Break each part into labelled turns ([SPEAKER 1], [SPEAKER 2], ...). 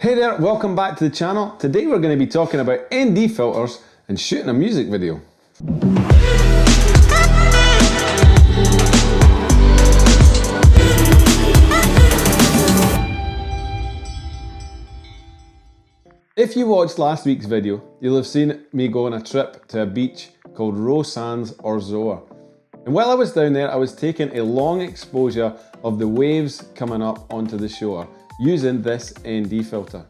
[SPEAKER 1] Hey there, welcome back to the channel. Today we're going to be talking about ND filters and shooting a music video. If you watched last week's video, you'll have seen me go on a trip to a beach called Roe Sands or Zoa. And while I was down there, I was taking a long exposure of the waves coming up onto the shore using this ND filter.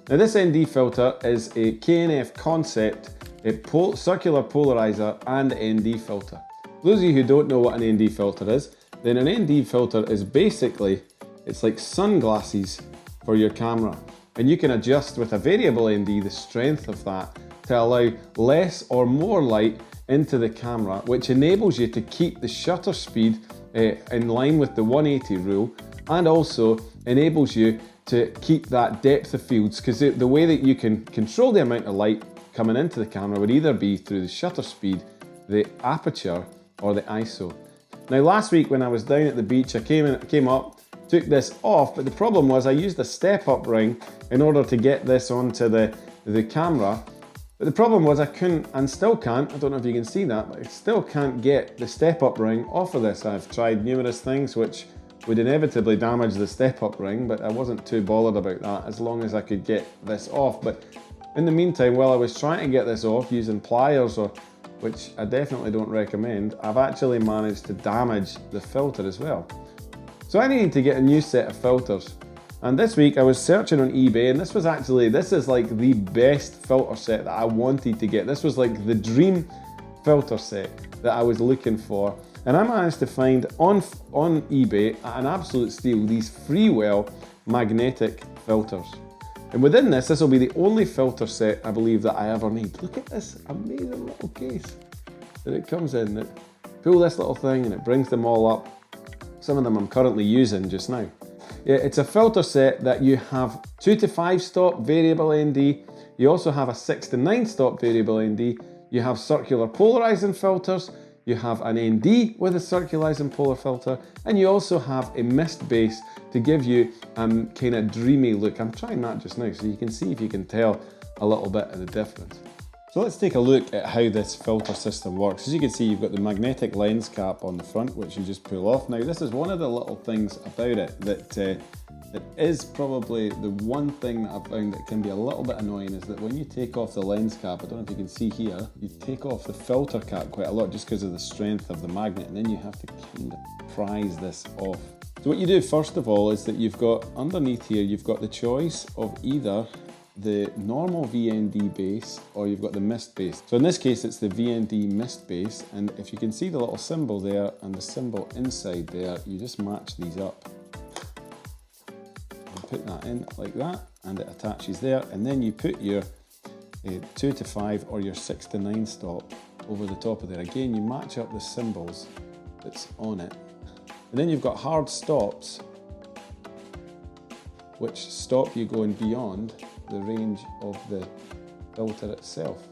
[SPEAKER 1] Now this ND filter is a KNF concept, a circular polarizer and ND filter. For those of you who don't know what an ND filter is, then an ND filter is basically, it's like sunglasses for your camera. And you can adjust with a variable ND the strength of that to allow less or more light into the camera, which enables you to keep the shutter speed in line with the 180 rule, and also enables you to keep that depth of fields, because the way that you can control the amount of light coming into the camera would either be through the shutter speed, the aperture, or the ISO. Now last week when I was down at the beach, I came up, took this off, but the problem was I used a step-up ring in order to get this onto the camera. But the problem was I couldn't, and still can't, I don't know if you can see that, but I still can't get the step-up ring off of this. I've tried numerous things which would inevitably damage the step-up ring, but I wasn't too bothered about that as long as I could get this off. But in the meantime, while I was trying to get this off using pliers, which I definitely don't recommend, I've actually managed to damage the filter as well. So I needed to get a new set of filters. And this week I was searching on eBay, and this is like the best filter set that I wanted to get. This was like the dream filter set that I was looking for. And I managed to find on eBay at an absolute steal these Freewell Magnetic Filters. And within this will be the only filter set I believe that I ever need. Look at this amazing little case that it comes in. Pull this little thing and it brings them all up. Some of them I'm currently using just now. Yeah, it's a filter set that you have 2 to 5 stop variable ND. You also have a 6 to 9 stop variable ND. You have circular polarizing filters. You have an ND with a circularizing polar filter, and you also have a mist base to give you kind of dreamy look. I'm trying that just now so you can see if you can tell a little bit of the difference. So let's take a look at how this filter system works. As you can see, you've got the magnetic lens cap on the front, which you just pull off. Now this is one of the little things about it that is probably the one thing that I've found that can be a little bit annoying, is that when you take off the lens cap, I don't know if you can see here, you take off the filter cap quite a lot just because of the strength of the magnet, and then you have to kind of prise this off. So what you do first of all is that you've got underneath here, you've got the choice of either the normal VND base or you've got the mist base. So in this case it's the VND mist base, and if you can see the little symbol there and the symbol inside there, you just match these up. Put that in like that and it attaches there, and then you put your 2 to 5 or your 6 to 9 stop over the top of there. Again, you match up the symbols that's on it, and then you've got hard stops which stop you going beyond the range of the filter itself.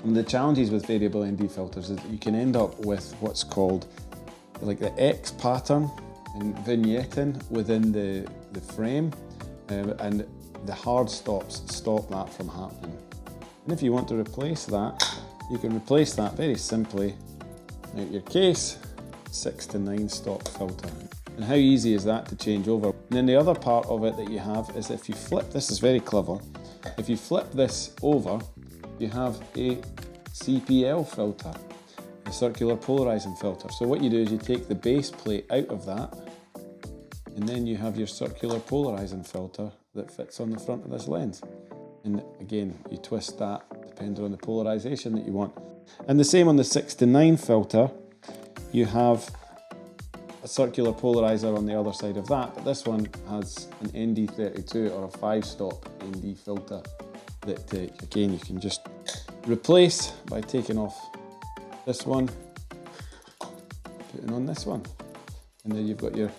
[SPEAKER 1] And the challenges with variable ND filters is that you can end up with what's called like the X pattern and vignetting within the frame, and the hard stops stop that from happening. And if you want to replace that, you can replace that very simply out your case, 6 to 9 stop filter. And how easy is that to change over? And then the other part of it that you have is if you flip, this is very clever, if you flip this over, you have a CPL filter, a circular polarizing filter. So what you do is you take the base plate out of that, and then you have your circular polarizing filter that fits on the front of this lens. And again, you twist that depending on the polarization that you want. And the same on the 6 to 9 filter, you have a circular polarizer on the other side of that, but this one has an ND32 or a 5-stop ND filter that again you can just replace by taking off this one, putting on this one, and then you've got your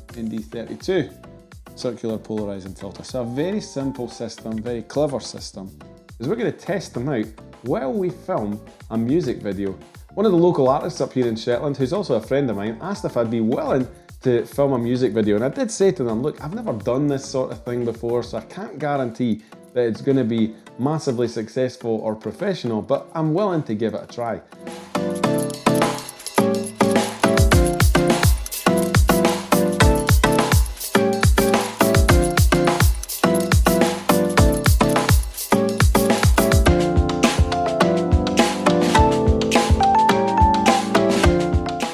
[SPEAKER 1] ND32 circular polarizing filter. So a very simple system, very clever system, is we're going to test them out while we film a music video. One of the local artists up here in Shetland, who's also a friend of mine, asked if I'd be willing to film a music video, and I did say to them, look, I've never done this sort of thing before, so I can't guarantee that it's going to be massively successful or professional, but I'm willing to give it a try.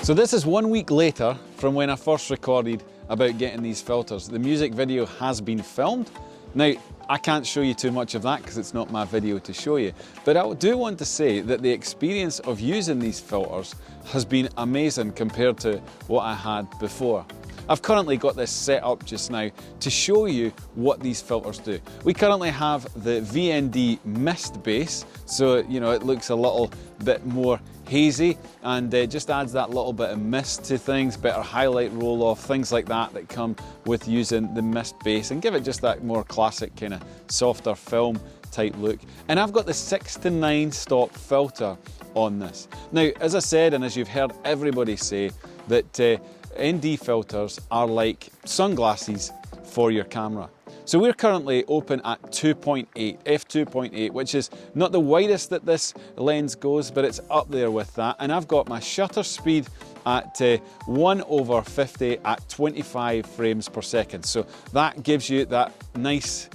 [SPEAKER 1] So this is 1 week later from when I first recorded about getting these filters. The music video has been filmed. Now, I can't show you too much of that because it's not my video to show you, but I do want to say that the experience of using these filters has been amazing compared to what I had before. I've currently got this set up just now to show you what these filters do. We currently have the VND mist base, so you know it looks a little bit more hazy and just adds that little bit of mist to things, better highlight roll off, things like that that come with using the mist base and give it just that more classic kind of softer film type look. And I've got the 6 to 9 stop filter on this. Now, as I said, and as you've heard everybody say, that ND filters are like sunglasses for your camera. So we're currently open at 2.8, f2.8, which is not the widest that this lens goes, but it's up there with that. And I've got my shutter speed at 1/50 at 25 frames per second. So that gives you that nice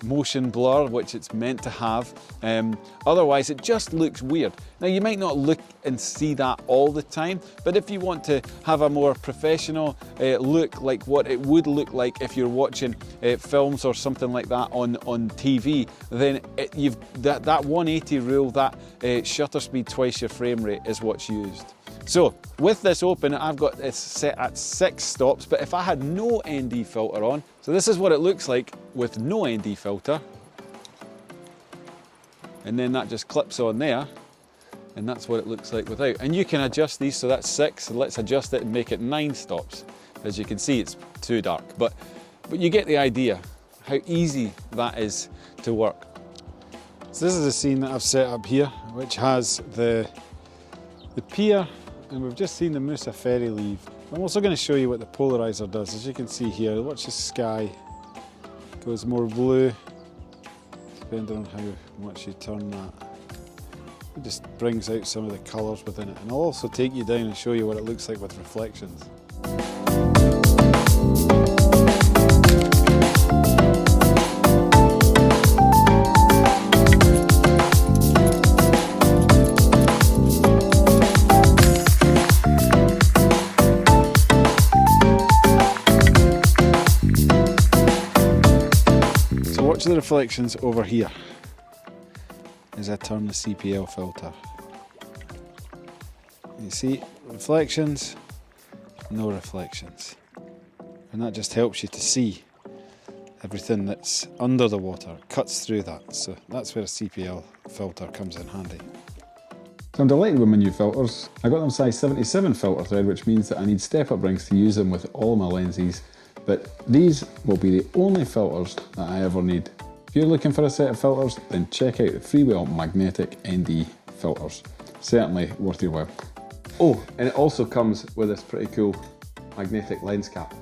[SPEAKER 1] motion blur, which it's meant to have. Otherwise, it just looks weird. Now, you might not look and see that all the time, but if you want to have a more professional look, like what it would look like if you're watching films or something like that on TV, then that 180 rule, that shutter speed twice your frame rate is what's used. So with this open, I've got it set at 6 stops, but if I had no ND filter on, so this is what it looks like with no ND filter. And then that just clips on there, and that's what it looks like without. And you can adjust these, so that's 6, and let's adjust it and make it 9 stops. As you can see, it's too dark, but you get the idea, how easy that is to work. So this is a scene that I've set up here, which has the pier, and we've just seen the Musa ferry leave. I'm also going to show you what the polarizer does. As you can see here, watch the sky. It goes more blue, depending on how much you turn that. It just brings out some of the colours within it. And I'll also take you down and show you what it looks like with reflections. Watch the reflections over here as I turn the CPL filter. You see, reflections, no reflections. And that just helps you to see everything that's under the water, cuts through that. So that's where a CPL filter comes in handy. So I'm delighted with my new filters. I got them size 77 filter thread, which means that I need step-up rings to use them with all my lenses. But these will be the only filters that I ever need. If you're looking for a set of filters, then check out the Freewell Magnetic VND Filters. Certainly worth your while. Oh, and it also comes with this pretty cool magnetic lens cap.